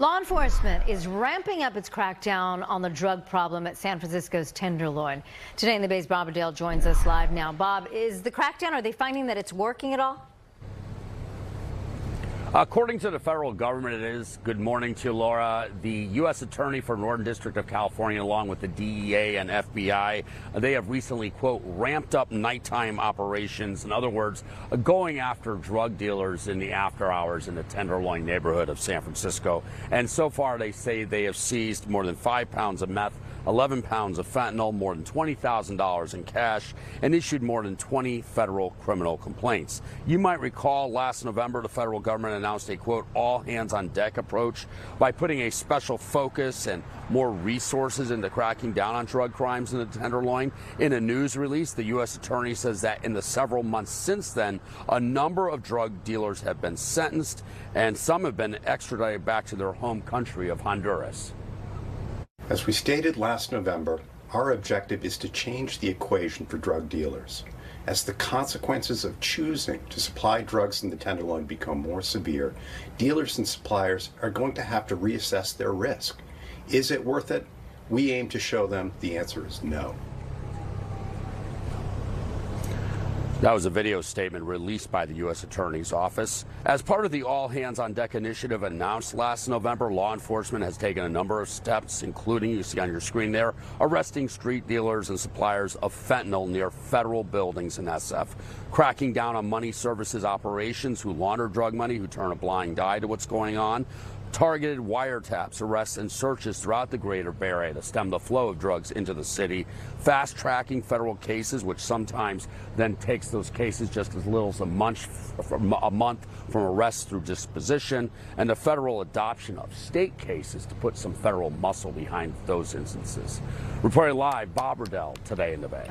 Law enforcement is ramping up its crackdown on the drug problem at San Francisco's Tenderloin. Today in the Bay's Bob Redell joins us live now. Bob, is the crackdown, are they finding that it's working at all? According to the federal government, it is. Good morning to you, Laura. The U.S. Attorney for Northern District of California, along with the DEA and FBI, they have recently, quote, ramped up nighttime operations. In other words, going after drug dealers in the after hours in the Tenderloin neighborhood of San Francisco. And so far, they say they have seized more than 5 pounds of meth, 11 pounds of fentanyl, more than $20,000 in cash, and issued more than 20 federal criminal complaints. You might recall last November, the federal government announced a, quote, all-hands-on-deck approach by putting a special focus and more resources into cracking down on drug crimes in the Tenderloin. In a news release, the U.S. Attorney says that in the several months since then, a number of drug dealers have been sentenced, and some have been extradited back to their home country of Honduras. As we stated last November, our objective is to change the equation for drug dealers. As the consequences of choosing to supply drugs in the Tenderloin become more severe, dealers and suppliers are going to have to reassess their risk. Is it worth it? We aim to show them the answer is no. That was a video statement released by the U.S. Attorney's Office. As part of the All Hands on Deck initiative announced last November, law enforcement has taken a number of steps, including, you see on your screen there, arresting street dealers and suppliers of fentanyl near federal buildings in SF, cracking down on money services operations who launder drug money, who turn a blind eye to what's going on, targeted wiretaps, arrests, and searches throughout the greater Bay Area to stem the flow of drugs into the city, fast-tracking federal cases, which sometimes then takes those cases just as little as a month from arrest through disposition, and the federal adoption of state cases to put some federal muscle behind those instances. Reporting live, Bob Redell, Today in the Bay.